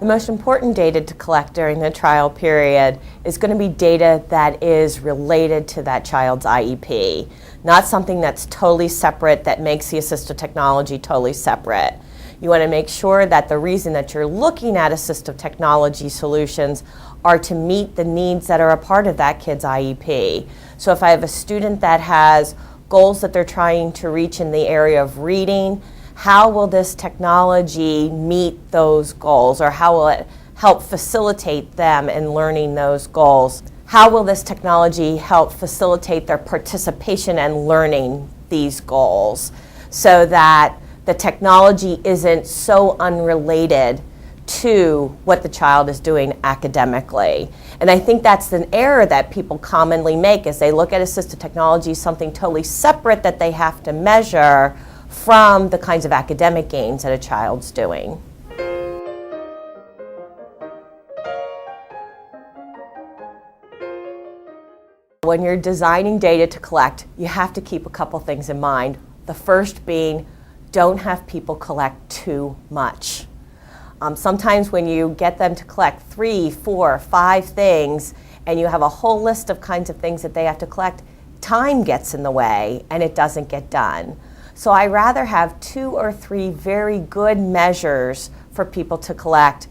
most important data to collect during the trial period is going to be data that is related to that child's IEP, not something that's totally separate that makes the assistive technology totally separate. You want to make sure that the reason that you're looking at assistive technology solutions are to meet the needs that are a part of that kid's IEP. So if I have a student that has goals that they're trying to reach in the area of reading, how will this technology meet those goals, or how will it help facilitate them in learning those goals? How will this technology help facilitate their participation and learning these goals so that the technology isn't so unrelated to what the child is doing academically? And I think that's an error that people commonly make, is they look at assistive technology as something totally separate that they have to measure from the kinds of academic gains that a child's doing. When you're designing data to collect, you have to keep a couple things in mind. The first being, don't have people collect too much. Sometimes when you get them to collect 3, 4, 5 things, and you have a whole list of kinds of things that they have to collect, time gets in the way and it doesn't get done. So I rather have 2 or 3 very good measures for people to collect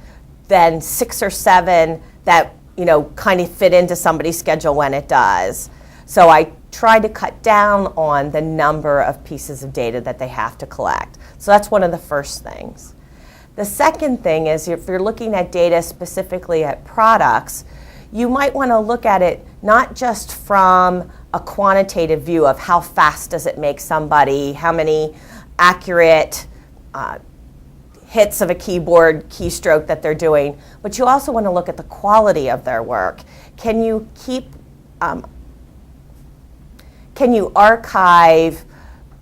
than 6 or 7 that kind of fit into somebody's schedule when it does. So I try to cut down on the number of pieces of data that they have to collect. So that's one of the first things. The second thing is, if you're looking at data specifically at products, you might want to look at it not just from a quantitative view of how fast does it make somebody, how many accurate hits of a keyboard keystroke that they're doing, but you also want to look at the quality of their work. Can you archive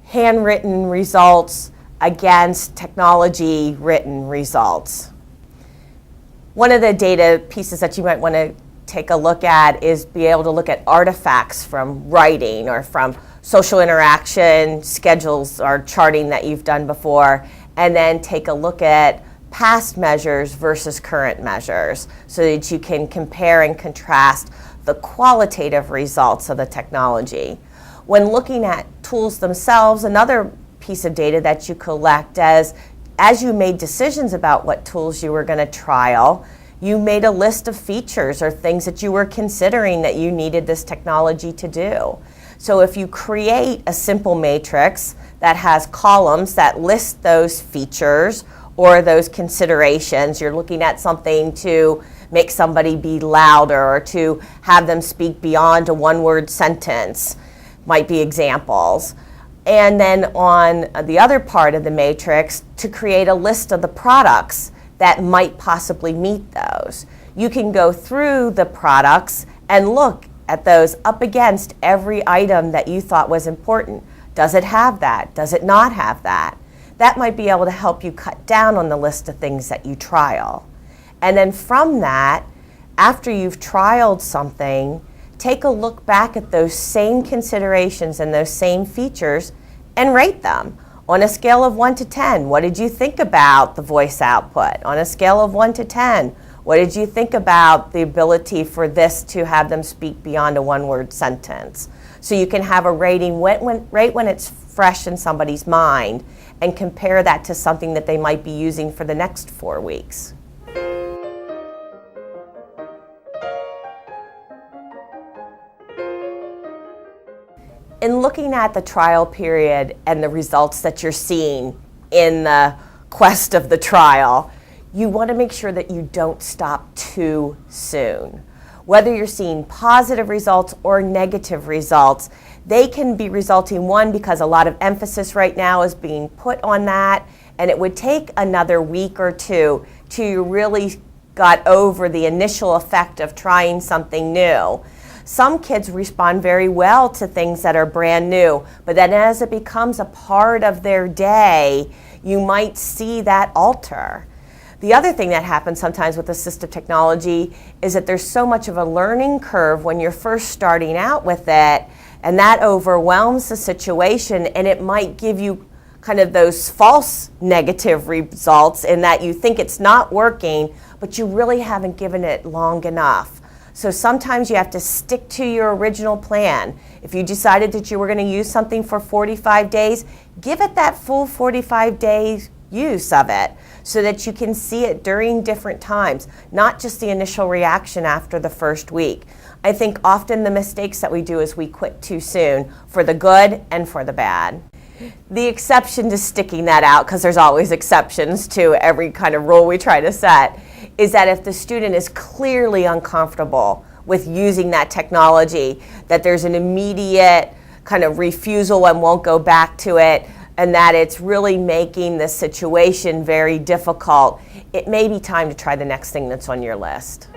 handwritten results against technology written results? One of the data pieces that you might want to take a look at is be able to look at artifacts from writing or from social interaction schedules or charting that you've done before, and then take a look at past measures versus current measures so that you can compare and contrast the qualitative results of the technology. When looking at tools themselves, another piece of data that you collect as you made decisions about what tools you were going to trial, you made a list of features or things that you were considering that you needed this technology to do. So if you create a simple matrix that has columns that list those features or those considerations, you're looking at something to make somebody be louder or to have them speak beyond a one-word sentence, might be examples. And then on the other part of the matrix, to create a list of the products that might possibly meet those. You can go through the products and look at those up against every item that you thought was important. Does it have that? Does it not have that? That might be able to help you cut down on the list of things that you trial. And then from that, after you've trialed something, take a look back at those same considerations and those same features and rate them. On a scale of 1 to 10, what did you think about the voice output? On a scale of 1 to 10, what did you think about the ability for this to have them speak beyond a one-word sentence? So you can have a rating right when it's fresh in somebody's mind and compare that to something that they might be using for the next 4 weeks. In looking at the trial period and the results that you're seeing in the quest of the trial, you want to make sure that you don't stop too soon. Whether you're seeing positive results or negative results, they can be resulting, one, because a lot of emphasis right now is being put on that, and it would take another week or 2 till you really got over the initial effect of trying something new. Some kids respond very well to things that are brand new, but then as it becomes a part of their day, you might see that alter. The other thing that happens sometimes with assistive technology is that there's so much of a learning curve when you're first starting out with it, and that overwhelms the situation, and it might give you kind of those false negative results in that you think it's not working, but but you really haven't given it long enough. So sometimes you have to stick to your original plan. If you decided that you were going to use something for 45 days, give it that full 45 days use of it so that you can see it during different times, not just the initial reaction after the first week. I think often the mistakes that we do is we quit too soon for the good and for the bad. The exception to sticking that out, because there's always exceptions to every kind of rule we try to set, is that if the student is clearly uncomfortable with using that technology, that there's an immediate kind of refusal and won't go back to it, and that it's really making the situation very difficult, it may be time to try the next thing that's on your list.